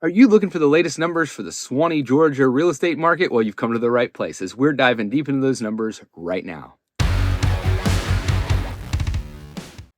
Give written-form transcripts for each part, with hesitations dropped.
Are you looking for the latest numbers for the Suwanee, Georgia real estate market? Well, you've come to the right place as we're diving deep into those numbers right now.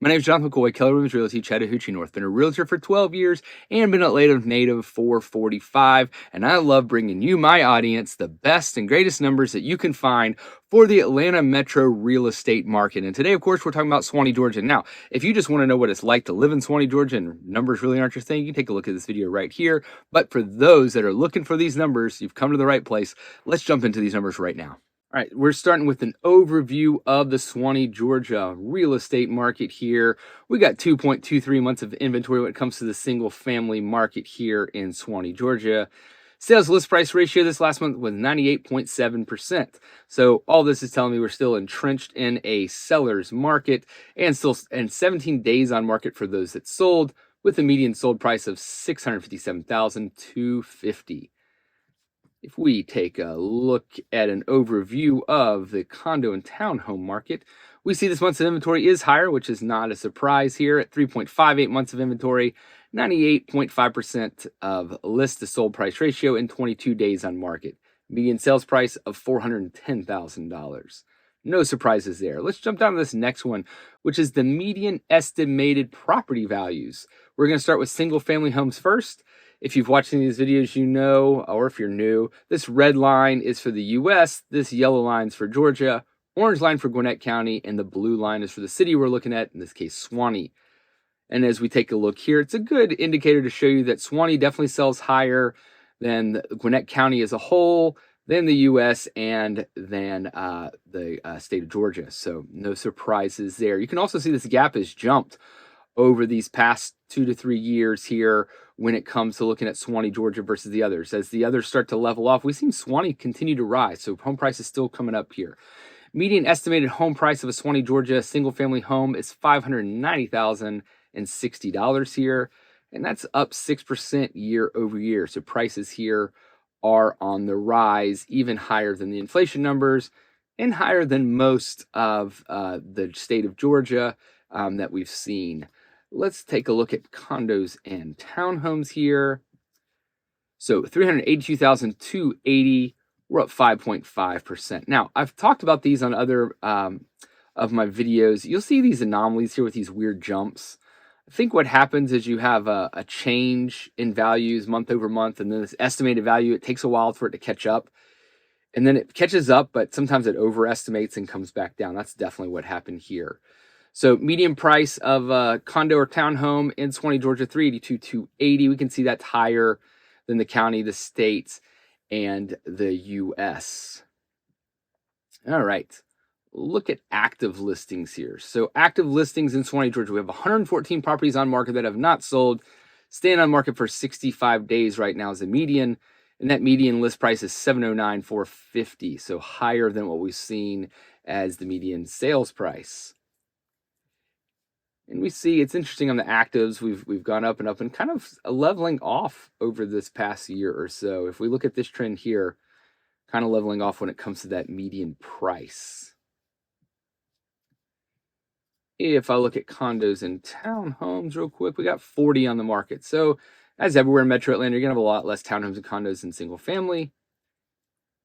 My name is John McCoy, Keller Realty, Chattahoochee North. Been a realtor for 12 years and been a native for 45. And I love bringing you, my audience, the best and greatest numbers that you can find for the Atlanta metro real estate market. And today, of course, we're talking about Suwanee, Georgia. Now, if you just want to know what it's like to live in Suwanee, Georgia, and numbers really aren't your thing, you can take a look at this video right here. But for those that are looking for these numbers, you've come to the right place. Let's jump into these numbers right now. All right, we're starting with an overview of the Suwanee, Georgia real estate market here. We got 2.23 months of inventory when it comes to the single family market here in Suwanee, Georgia. Sales list price ratio this last month was 98.7%. So all this is telling me we're still entrenched in a seller's market and 17 days on market for those that sold, with a median sold price of $657,250. If we take a look at an overview of the condo and townhome market, we see this month's inventory is higher, which is not a surprise here at 3.58 months of inventory, 98.5% of list to sold price ratio, and 22 days on market. Median sales price of $410,000. No surprises there. Let's jump down to this next one, which is the median estimated property values. We're going to start with single family homes first. If you've watched any of these videos, you know, or if you're new, this red line is for the US, this yellow line is for Georgia, orange line for Gwinnett County, and the blue line is for the city we're looking at, in this case, Suwanee. And as we take a look here, it's a good indicator to show you that Suwanee definitely sells higher than Gwinnett County as a whole, than the US, and than the state of Georgia. So no surprises there. You can also see this gap has jumped over these past 2 to 3 years here when it comes to looking at Suwanee, Georgia versus the others. As the others start to level off, we've seen Suwanee continue to rise, so home price is still coming up here. Median estimated home price of a Suwanee, Georgia single-family home is $590,060 here, and that's up 6% year over year. So prices here are on the rise, even higher than the inflation numbers and higher than most of the state of Georgia that we've seen. Let's take a look at condos and townhomes here. So 382,280, we're up 5.5%. Now, I've talked about these on other of my videos. You'll see these anomalies here with these weird jumps. I think what happens is you have a change in values month over month, and then this estimated value, it takes a while for it to catch up. And then it catches up, but sometimes it overestimates and comes back down. That's definitely what happened here. So median price of a condo or townhome in Suwanee, Georgia, $382,280. We can see that's higher than the county, the states, and the U.S. All right. Look at active listings here. So active listings in Suwanee, Georgia, we have 114 properties on market that have not sold. Staying on market for 65 days right now is the median. And that median list price is $709,450. So higher than what we've seen as the median sales price. And we see it's interesting on the actives, we've gone up and up and kind of leveling off over this past year or so. If we look at this trend here, kind of leveling off when it comes to that median price. If I look at condos and townhomes real quick, we got 40 on the market. So as everywhere in Metro Atlanta, you're gonna have a lot less townhomes and condos than single family.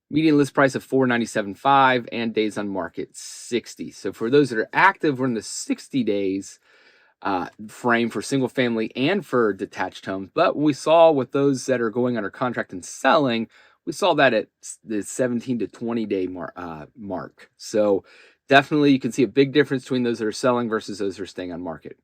Median list price of $497,500 and days on market 60. So for those that are active, we're in the 60 days frame for single family and for detached homes. But we saw with those that are going under contract and selling, we saw that at the 17 to 20 day mark. So definitely you can see a big difference between those that are selling versus those that are staying on market.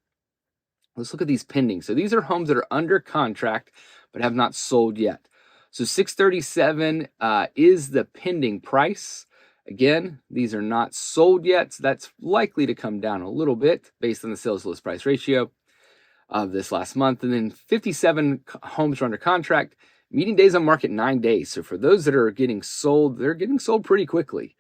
Let's look at these pending. So these are homes that are under contract but have not sold yet. So $637 is the pending price. Again, these are not sold yet, so that's likely to come down a little bit based on the sales list price ratio of this last month. And then 57 homes are under contract. Median days on market 9 days. So for those that are getting sold, they're getting sold pretty quickly.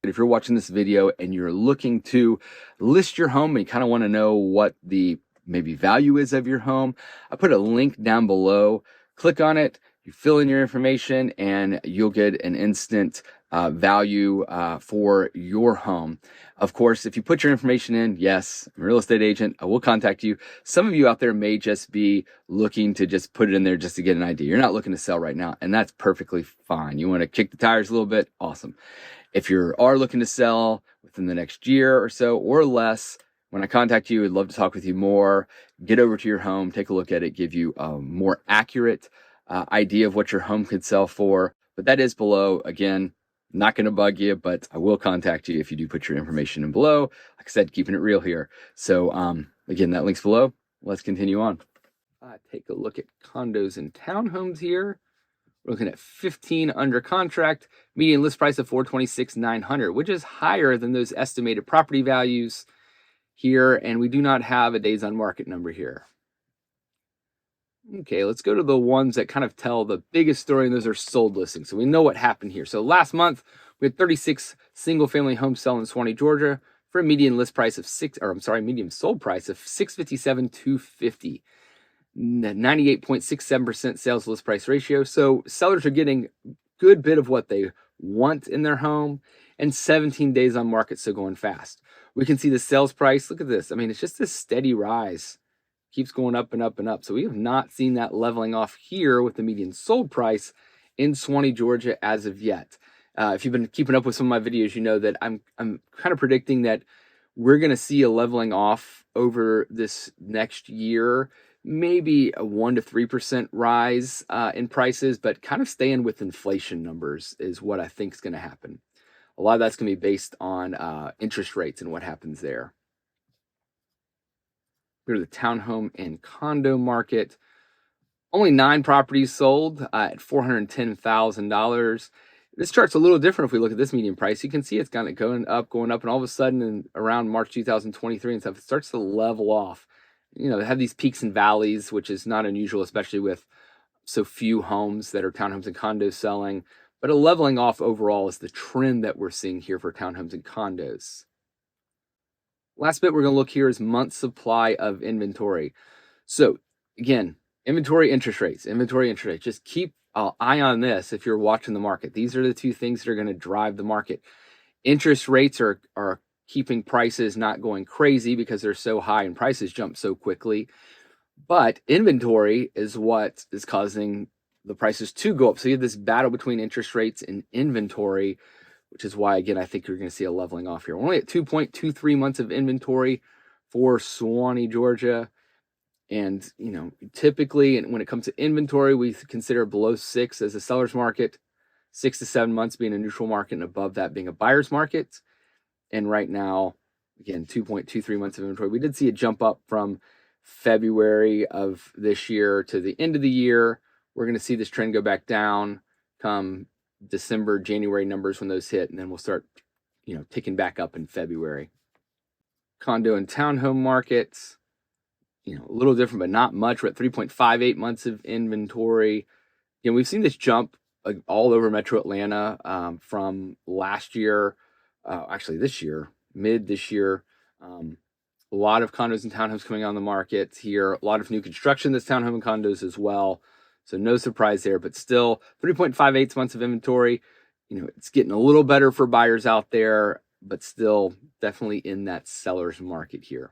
If you're watching this video and you're looking to list your home and you kind of want to know what the maybe value is of your home, I put a link down below. Click on it. You fill in your information and you'll get an instant value for your home. Of course, if you put your information in, yes, I'm a real estate agent, I will contact you. Some of you out there may just be looking to just put it in there just to get an idea. You're not looking to sell right now, and that's perfectly fine. You want to kick the tires a little bit? Awesome. If you are looking to sell within the next year or so or less, when I contact you, I'd love to talk with you more, get over to your home, take a look at it, give you a more accurate idea of what your home could sell for. But that is below. Again, not going to bug you, but I will contact you if you do put your information in below. Like I said, keeping it real here. So again, that link's below. Let's continue on. Take a look at condos and townhomes here. We're looking at 15 under contract, median list price of $426,900, which is higher than those estimated property values here, and we do not have a days on market number here. Okay, let's go to the ones that kind of tell the biggest story, and those are sold listings. So we know what happened here. So last month, we had 36 single-family homes sell in Suwanee, Georgia, for a median list price of median sold price of $657,250. 98.67% sales list price ratio. So sellers are getting a good bit of what they want in their home, and 17 days on market, so going fast. We can see the sales price. Look at this. I mean, it's just a steady rise. Keeps going up and up and up. So we have not seen that leveling off here with the median sold price in Suwanee, Georgia as of yet. If you've been keeping up with some of my videos, you know that I'm kind of predicting that we're going to see a leveling off over this next year. Maybe a 1 to 3% rise in prices, but kind of staying with inflation numbers is what I think is going to happen. A lot of that's going to be based on interest rates and what happens there. Go to the townhome and condo market. Only 9 properties sold at $410,000. This chart's a little different if we look at this median price. You can see it's kind of going up, and all of a sudden in around March 2023 and stuff, it starts to level off. You know, they have these peaks and valleys, which is not unusual, especially with so few homes that are townhomes and condos selling. But a leveling off overall is the trend that we're seeing here for townhomes and condos. Last bit we're going to look here is month supply of inventory. So again, inventory interest rates. Just keep an eye on this if you're watching the market. These are the two things that are going to drive the market. Interest rates are keeping prices not going crazy because they're so high and prices jump so quickly. But inventory is what is causing the prices to go up. So you have this battle between interest rates and inventory, which is why, again, I think you're going to see a leveling off here. We're only at 2.23 months of inventory for Suwanee, Georgia. And, you know, typically, when it comes to inventory, we consider below 6 as a seller's market, 6 to 7 months being a neutral market, and above that being a buyer's market. And right now, again, 2.23 months of inventory. We did see a jump up from February of this year to the end of the year. We're going to see this trend go back down come December, January numbers when those hit, and then we'll start, you know, ticking back up in February. Condo and townhome markets, you know, a little different, but not much. We're at 3.58 months of inventory. You know, we've seen this jump all over Metro Atlanta from last year, actually this year, mid this year. A lot of condos and townhomes coming on the market here. A lot of new construction that's townhome and condos as well. So no surprise there, but still 3.58 months of inventory. You know, it's getting a little better for buyers out there, but still definitely in that seller's market here.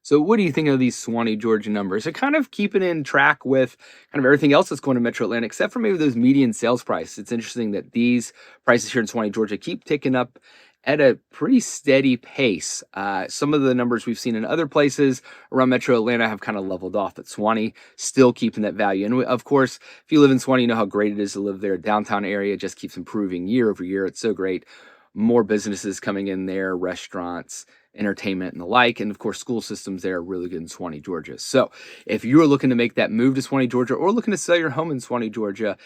So what do you think of these Suwanee, Georgia numbers? They're kind of keeping in track with kind of everything else that's going to Metro Atlanta, except for maybe those median sales price. It's interesting that these prices here in Suwanee, Georgia keep ticking up at a pretty steady pace. Some of the numbers we've seen in other places around Metro Atlanta have kind of leveled off, but Suwanee still keeping that value. And of course, if you live in Suwanee, you know how great it is to live there. Downtown area just keeps improving year over year. It's so great. More businesses coming in there, restaurants, entertainment, and the like. And of course, school systems there are really good in Suwanee, Georgia. So if you're looking to make that move to Suwanee, Georgia, or looking to sell your home in Suwanee, Georgia,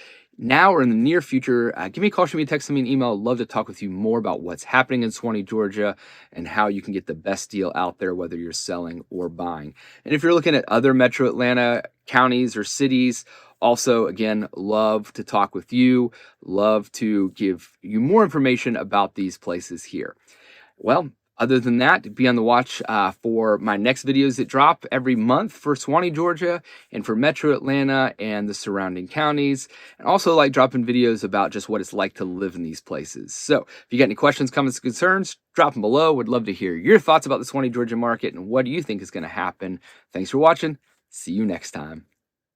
now or in the near future, give me a call, shoot me a text, send me an email. I'd love to talk with you more about what's happening in Suwanee, Georgia, and how you can get the best deal out there, whether you're selling or buying. And if you're looking at other Metro Atlanta counties or cities, also, again, love to talk with you, love to give you more information about these places here. Well, Other than that, be on the watch for my next videos that drop every month for Suwanee, Georgia, and for Metro Atlanta and the surrounding counties. And also like dropping videos about just what it's like to live in these places. So if you got any questions, comments, concerns, drop them below. Would love to hear your thoughts about the Suwanee, Georgia market and what do you think is going to happen. Thanks for watching. See you next time.